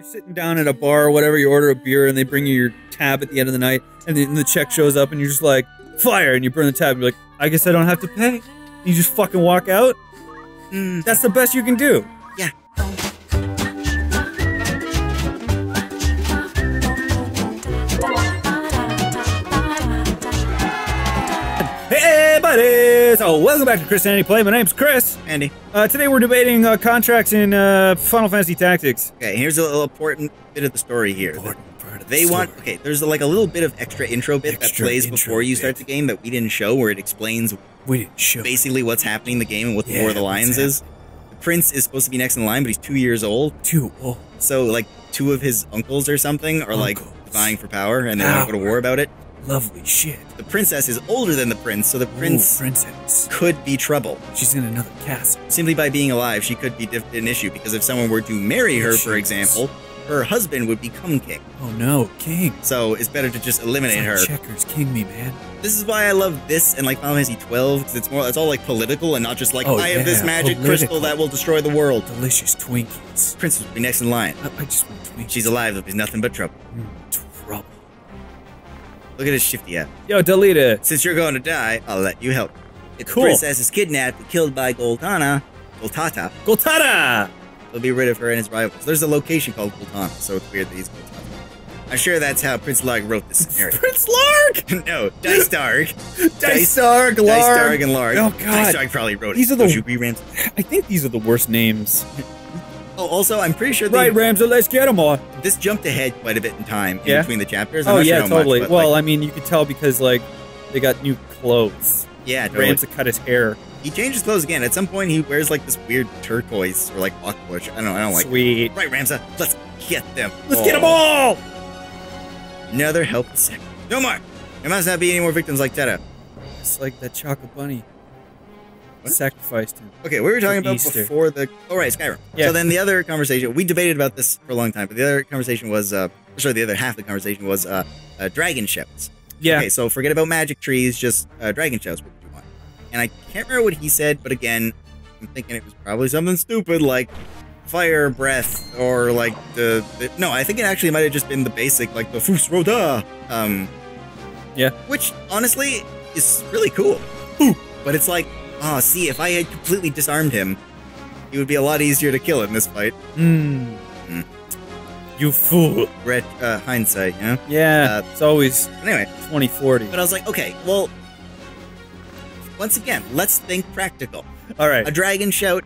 You're sitting down at a bar or whatever, you order a beer and they bring you your tab at the end of the night, and then the check shows up and you're just like, fire, and you burn the tab, and you're like, I guess I don't have to pay. You just fucking walk out? That's the best you can do. Yeah. Hey, buddies! So, welcome back to Christianity Play. My name's Chris. Andy. Today we're debating contracts in Final Fantasy Tactics. Okay, here's a little important bit of the story here. There's like a little bit of extra intro bit that plays before you start the game that we didn't show, where it explains basically what's happening in the game and what the War of the Lions is. The prince is supposed to be next in line, but he's 2 years old. So, like, two of his uncles or something are, like, vying for power, and they want to go to war about it. Lovely shit. The princess is older than the prince, so the prince could be trouble. She's in another castle. Simply by being alive, she could be an issue, because if someone were to marry her, for example, her husband would become king. Oh no, king. So it's better to just eliminate her. Checkers king me, man. This is why I love this and like Final Fantasy 12, because it's all like political and not just like, I have this magic crystal that will destroy the world. Delicious Twinkies. Princess would be next in line. I just want Twinkies. She's alive, there'll be nothing but trouble. Trouble. Look at his shifty app. Yo, delete it. Since you're going to die, I'll let you help. If the princess is kidnapped and killed by Goltata, he'll be rid of her and his rivals. There's a location called Goltana, so it's weird that he's Goltana. I'm sure that's how Prince Larg wrote this scenario. Prince Larg? No, Dice Darg. Dice Darg, Larg. Dice Darg and Larg. Oh, God. Dice Darg probably wrote these it. Are the... I think these are the worst names. Oh, also, I'm pretty sure Right, Ramsey, let's get them all. This jumped ahead quite a bit in time in between the chapters. I'm oh, not yeah, sure how totally. much, well, like, I mean, you could tell because, like, they got new clothes. Yeah, totally. Ramsey cut his hair. He changed his clothes again. At some point, he wears, like, this weird turquoise or, like, aqua. I don't like. Sweet. Right, Ramsey, let's get them. Let's get them all! Another helpless second. No more! There must not be any more victims like Teta. It's like that chocolate bunny. Sacrificed him. Okay, we were talking about Easter. before the... Oh, right, Skyrim. Yeah. So then the other conversation... We debated about this for a long time, but the other conversation was... the other half of the conversation was dragon shouts. Yeah. Okay, so forget about magic trees, just dragon shouts, what you want. And I can't remember what he said, but again, I'm thinking it was probably something stupid, like fire breath, or like no, I think it actually might have just been the basic, like the Fus Roda. Yeah. Which, honestly, is really cool. But it's like, oh, see, if I had completely disarmed him, it would be a lot easier to kill in this fight. You fool. Hindsight, you know? Yeah, it's always anyway 2040. But I was like, okay, well, once again, let's think practical. All right. A dragon shout.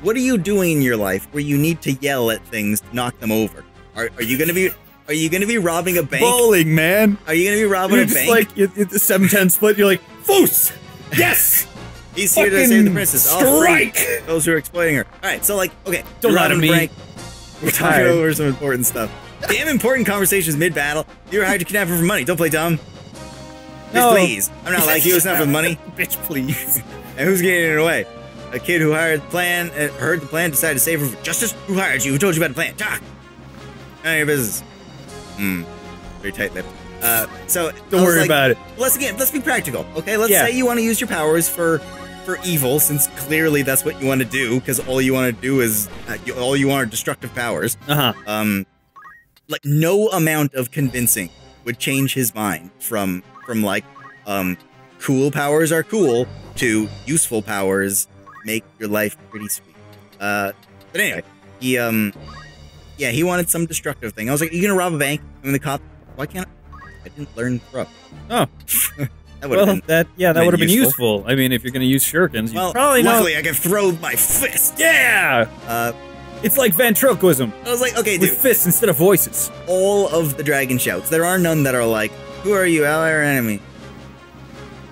What are you doing in your life where you need to yell at things to knock them over? Are you gonna be robbing a bank? Bowling, man. Are you gonna be robbing a bank? Like it's a 7-10 split. You're like, Foos! Yes! He's here to save the princess. Strike! Those who are exploiting her. Alright, so like, okay. Don't lie to me. We're talking over some important stuff. Damn important conversations mid-battle. You were hired to kidnap her for money. Don't play dumb. No. Please. I'm not like you. It's not for money. Bitch, please. And who's getting it away? A kid who heard the plan, decided to save her for justice? Who hired you? Who told you about the plan? Talk! None of your business. Very tight-lipped. So don't worry about it. Let's be practical, okay? Let's say you want to use your powers for evil, since clearly that's what you want to do, because all you want to do is all you want are destructive powers. Like no amount of convincing would change his mind from like cool powers are cool to useful powers make your life pretty sweet. But anyway, he wanted some destructive thing. I was like, you gonna rob a bank? I mean, the cop. Why can't I didn't learn rob? Oh. That would have been useful. I mean, if you're going to use shurikens, you probably luckily I can throw my fist. Yeah! It's like ventriloquism. I was like, okay, dude. With fists instead of voices. All of the dragon shouts. There are none that are like, who are you, ally or enemy?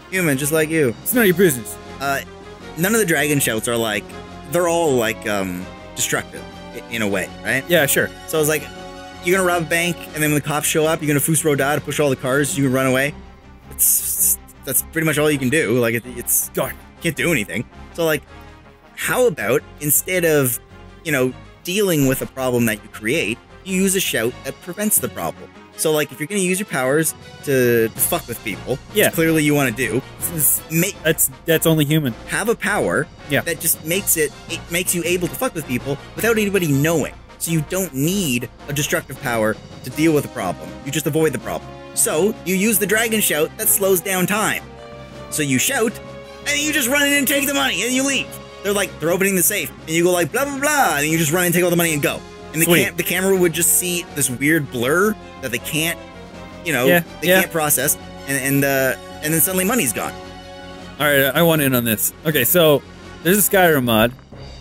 Human, just like you. It's none of your business. None of the dragon shouts are like, they're all like, destructive in a way, right? Yeah, sure. So I was like, you're going to rob a bank, and then when the cops show up, you're going to Fus Roda to push all the cars, so you can run away. That's pretty much all you can do. Like, it's you can't do anything. So, like, how about instead of, dealing with a problem that you create, you use a shout that prevents the problem. So, like, if you're going to use your powers to fuck with people, which clearly you want to do, that's only human. Have a power that just makes you able to fuck with people without anybody knowing. So you don't need a destructive power to deal with a problem. You just avoid the problem. So you use the dragon shout that slows down time. So you shout, and you just run in and take the money, and you leave. They're opening the safe, and you go like, blah, blah, blah, and you just run and take all the money and go. And the camera would just see this weird blur that they can't, can't process, and then suddenly money's gone. All right, I want in on this. Okay, so there's a Skyrim mod.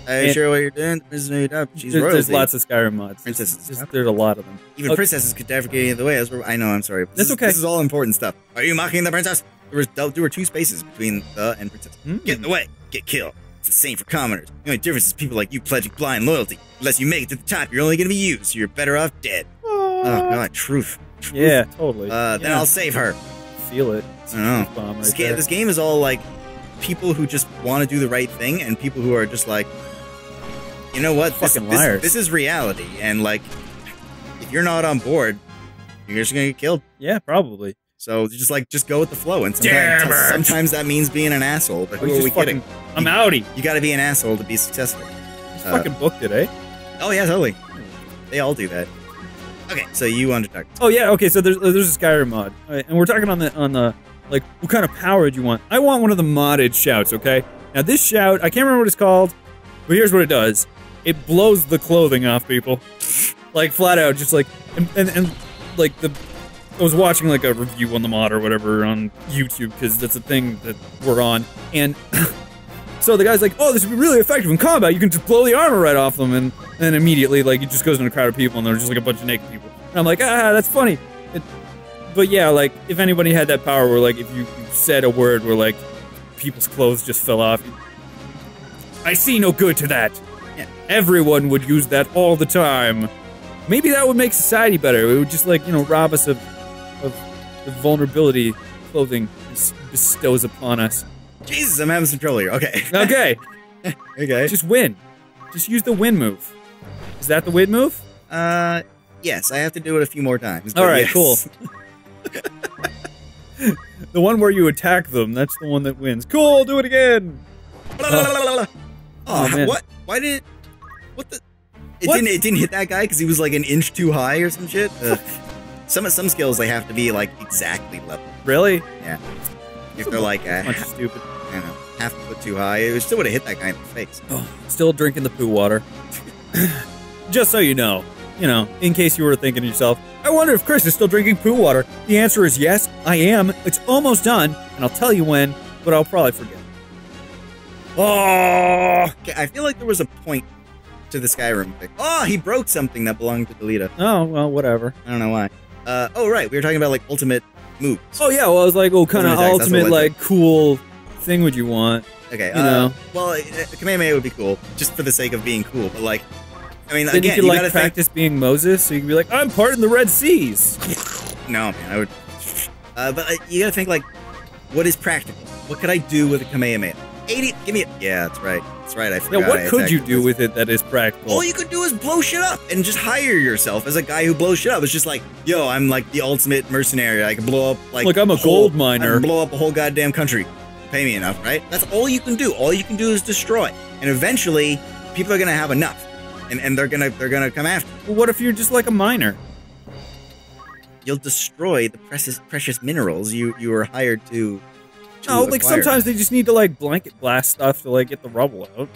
Are you sure what you're doing? She's there's lots of Skyrim mods. Princesses. There's a lot of them. Even princesses could never get in the way. I know, I'm sorry. That's okay. This is all important stuff. Are you mocking the princess? There were 2 spaces between the and princess. Get in the way. Get killed. It's the same for commoners. The only difference is people like you pledging blind loyalty. Unless you make it to the top, you're only going to be used, so you're better off dead. Oh, God. Truth. Yeah, totally. Then I'll save her. Feel it. I don't know. This game is all like people who just want to do the right thing and people who are just like, you know what? This is reality. And like, if you're not on board, you're just going to get killed. Yeah, probably. So just go with the flow. And sometimes that means being an asshole. But who are we kidding? I'm outie. You got to be an asshole to be successful. Just fucking booked it, eh? Oh yeah, totally. They all do that. Okay, so you wanted to talk. Oh yeah, okay. So there's a Skyrim mod, right, and we're talking on the like what kind of power do you want? I want one of the modded shouts. Okay. Now this shout, I can't remember what it's called, but here's what it does. It blows the clothing off people, like flat out, just like and like I was watching like a review on the mod or whatever on YouTube because that's a thing that we're on, and so the guy's like, "Oh, this would be really effective in combat. You can just blow the armor right off them," and then immediately like it just goes in a crowd of people and there's just like a bunch of naked people. And I'm like, that's funny. But yeah, like if anybody had that power where like if you said a word where like people's clothes just fell off, I see no good to that. Yeah. Everyone would use that all the time. Maybe that would make society better. It would just like, rob us of the vulnerability clothing bestows upon us. Jesus, I'm having some trouble here. Okay. Okay. Okay. Just win. Just use the win move. Is that the win move? Yes. I have to do it a few more times. All right, yes. Cool. The one where you attack them, that's the one that wins. Cool, do it again. Oh man. What? Why did? What the? It didn't hit that guy because he was like an inch too high or some shit. Some skills they have to be like exactly level. Really? Yeah. If they're like bunch of stupid. I don't know, half a foot too high, it still would have hit that guy in the face. Oh, still drinking the poo water. Just so you know, in case you were thinking to yourself, I wonder if Chris is still drinking poo water. The answer is yes, I am. It's almost done, and I'll tell you when, but I'll probably forget. Oh! Okay, I feel like there was a point to the Skyrim thing. Oh, he broke something that belonged to Delita. Oh, well, whatever. I don't know why. Oh, right, we were talking about, like, ultimate moves. Oh, yeah, well, I was like, what kind of ultimate, like, cool thing would you want? Okay, well, Kamehameha would be cool, just for the sake of being cool, but, like, I mean, then again, you could, like, practice being Moses, so you could be like, I'm parting the Red Seas. No, man, I would... but you gotta think, like, what is practical? What could I do with a Kamehameha? 80, give me a... Yeah, that's right. That's right, I forgot. Yeah, what could you do with it that is practical? All you could do is blow shit up and just hire yourself as a guy who blows shit up. It's just like, yo, I'm like the ultimate mercenary. I can blow up like... Look, I'm a gold miner. I can blow up a whole goddamn country. Pay me enough, right? That's all you can do. All you can do is destroy. And eventually, people are gonna have enough. And they're gonna come after you. Well, what if you're just like a miner? You'll destroy the precious minerals you were hired to no, like acquire. Sometimes they just need to like blanket blast stuff to like get the rubble out.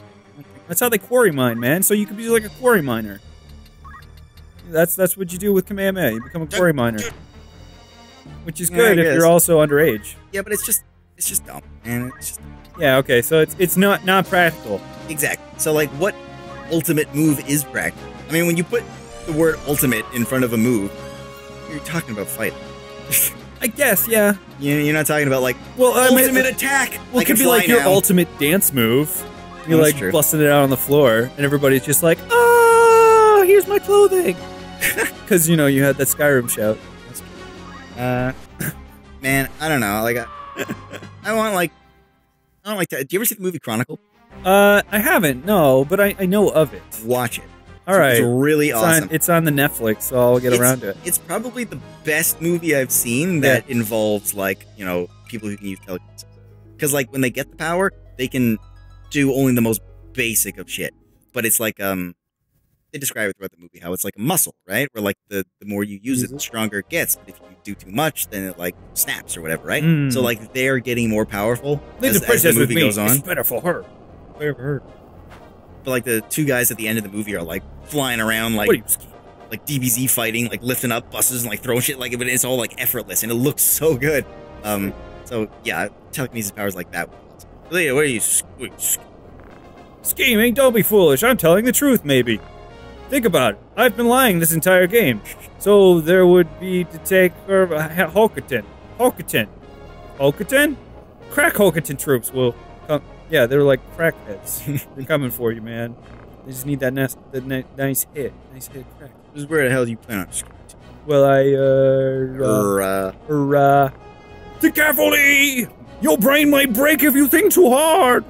That's how they quarry mine, man. So you could be like a quarry miner. That's what you do with Kamehameha. You become a quarry miner, which is good if you're also underage. Yeah, but it's just dumb, man. It's just yeah. Okay, so it's not practical. Exactly. So like, what ultimate move is practical? I mean, when you put the word ultimate in front of a move, you're talking about fighting. I guess, yeah. You're not talking about like ultimate attack. Well, it could be like your ultimate dance move. You're like busting it out on the floor, and everybody's just like, "Oh, here's my clothing," because you had that Skyrim shout. Man, I don't know. Like, I don't like that. Do you ever see the movie Chronicle? I haven't, no, but I know of it. Watch it. All right. It's really awesome. It's on the Netflix, so I'll get around to it. It's probably the best movie I've seen that involves, like, people who can use telekinesis. Because, like, when they get the power, they can do only the most basic of shit. But it's like, they describe it throughout the movie how it's like a muscle, right? Where like the more you use it, the stronger it gets. But if you do too much, then it like snaps or whatever, right? So like they're getting more powerful as the movie goes on. It's better for her. Better for her. But like the two guys at the end of the movie are like flying around like DBZ fighting, like lifting up buses and like throwing shit like, but it's all like effortless and it looks so good. So yeah, telekinesis powers like that. Leah, what are you? Scheming? Don't be foolish. I'm telling the truth, maybe. Think about it. I've been lying this entire game. So there would be to take Hokoten. Crack Hokoten troops will come. Yeah, they're like crackheads. They're coming for you, man. They just need that nice hit. Nice hit crack. Where the hell do you plan on escaping to? Well, think carefully! Your brain might break if you think too hard!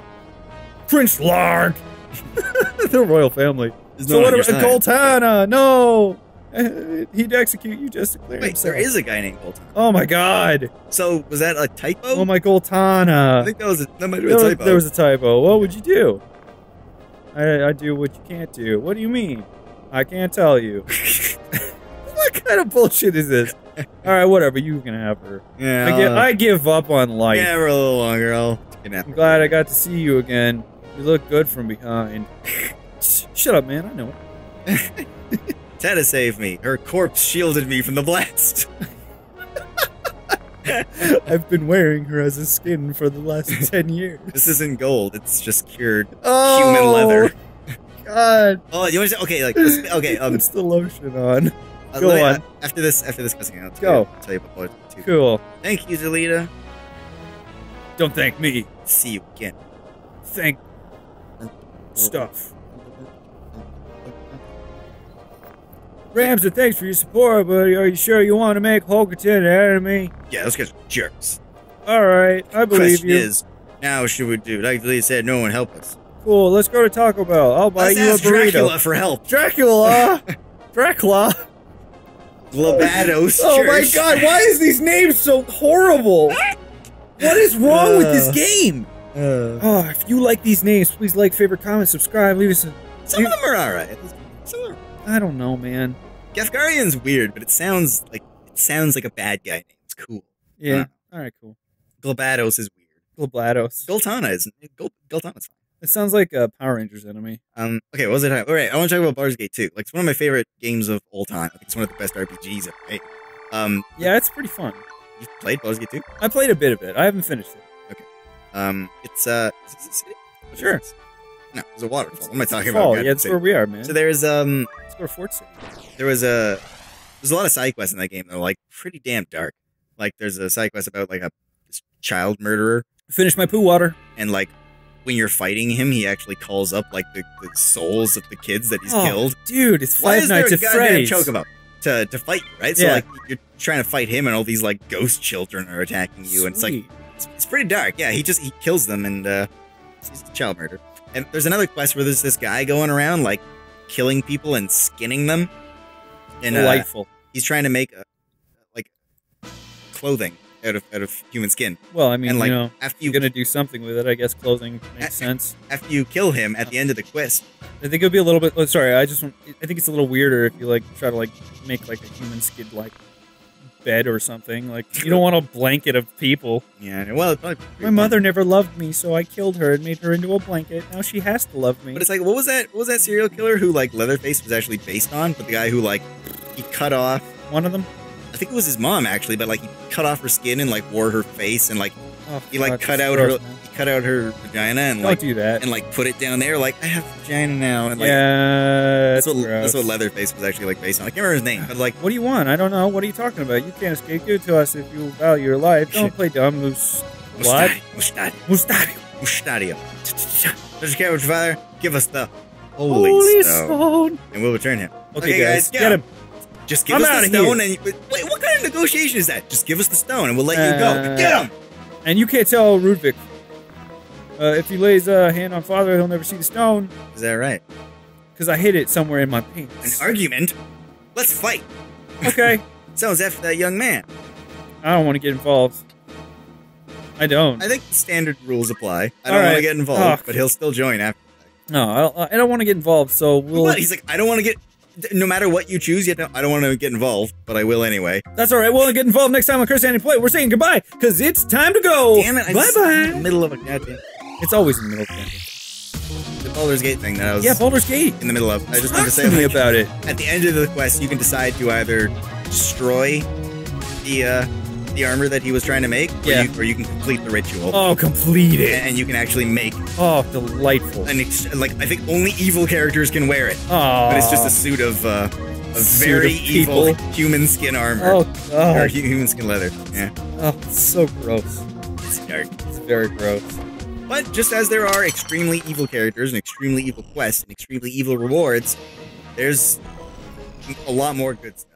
Prince Larg! The royal family. So what about Goltana? No! He'd execute you just to clear himself. There is a guy named Goltana. Oh my god! So, was that a typo? Oh my Goltana! I think that might be a typo. There was a typo. What would you do? I do what you can't do. What do you mean? I can't tell you. What kind of bullshit is this? Alright, whatever. You can have her. Yeah, I give up on life. Yeah, for a little longer. I'm glad I got to see you again. You look good from behind. Shut up, man. I know it. Tata saved me. Her corpse shielded me from the blast. I've been wearing her as a skin for the last 10 years. This isn't gold. It's just cured human leather. God. Oh, you want to say? Okay, like, okay. It's the lotion on. Go on. After this cussing out, I'll tell you about Baldur's Gate 2. Cool. Thank you, Zelita. Don't thank me. See you again. Thank stuff. Ramsey, thanks for your support, but are you sure you want to make Hokoten an enemy? Yeah, those guys are jerks. Alright, I believe you. Question is, now should we do? Like Zelita said, no one help us. Cool, let's go to Taco Bell. I'll buy you a burrito. Dracula for help. Dracula! Dracula! Glabados. Oh my god, why is these names so horrible? What is wrong with this game? If you like these names, please like, favorite, comment, subscribe, leave us a... Some of them are alright. I don't know, man. Gefgarian's weird, but it sounds like a bad guy name. It's cool. Yeah. Alright, cool. Glabados is weird. Glabados. Goltana's fine. It sounds like a Power Rangers enemy. Okay, what was it? Alright, I want to talk about Baldur's Gate 2. Like, it's one of my favorite games of all time. I think it's one of the best RPGs ever made. Yeah, it's pretty fun. You've played Baldur's Gate 2? I played a bit of it. I haven't finished it. Okay. Is this a city? Sure. No, there's a waterfall. What am I talking about? Yeah, that's where we are, man. So there's Let's go to Fort City. There's a lot of side quests in that game that are like pretty damn dark. Like there's a side quest about like this child murderer. Finish my poo water. And like when you're fighting him, he actually calls up like the souls of the kids that he's killed. Dude, it's Five Nights at Freddy's. Chocobo to fight you, right? So like you're trying to fight him, and all these like ghost children are attacking you, and it's like it's pretty dark. Yeah, he kills them, and he's a child murderer. And there's another quest where there's this guy going around like killing people and skinning them. And delightful. He's trying to make like clothing out of human skin. Well, I mean, and, like, you know, after you're gonna do something with it. I guess clothing makes sense. After you kill him at the end of the quest, I think it'll be a little bit. Oh, sorry, I think it's a little weirder if you like try to like make like a human skin like bed or something. Like you don't want a blanket of people. Yeah, well, my mother never loved me, so I killed her and made her into a blanket. Now she has to love me. But it's like, what was that serial killer who like Leatherface was actually based on? But the guy who like he cut off one of them. I think it was his mom actually, but like he cut off her skin and like wore her face and like he like God, cut out her vagina and don't do that and like put it down there like I have a vagina now and like that's what Leatherface was actually like based on. I can't remember his name, but like what do you want? I don't know. What are you talking about? You can't escape. Give it to us if you value your life. Don't play dumb. Mustadio. Does your father give us the holy stone and we'll return him. Okay guys, get him. Just give us the stone and wait, what kind of negotiation is that? Just give us the stone and we'll let you go. Get him! And you can't tell Rudvik. If he lays a hand on father, he'll never see the stone. Is that right? Because I hid it somewhere in my pants. An argument? Let's fight. Okay. Sounds after that young man. I don't want to get involved. I don't. I think standard rules apply. I don't want to get involved, but he'll still join after. No, I don't want to get involved, so we'll... But he's like, I don't want to get... No matter what you choose, I don't want to get involved, but I will anyway. That's all right. We'll get involved next time on Chris Andy Play. We're saying goodbye, because it's time to go. Damn it. Bye-bye. In the middle of a goddamn... It's always in the middle of the The Baldur's Gate thing that I was... Yeah, Baldur's Gate. In the middle of. I just wanted to say... Talk to me about it. At the end of the quest, you can decide to either destroy the armor that he was trying to make, or you can complete the ritual. Oh, complete it. And you can actually make... Oh, delightful. Like, I think only evil characters can wear it. Oh. But it's just a suit of very evil human skin armor. Oh, God. Or human skin leather. Yeah. Oh, it's so gross. It's dark. It's very gross. But just as there are extremely evil characters and extremely evil quests and extremely evil rewards, there's a lot more good stuff.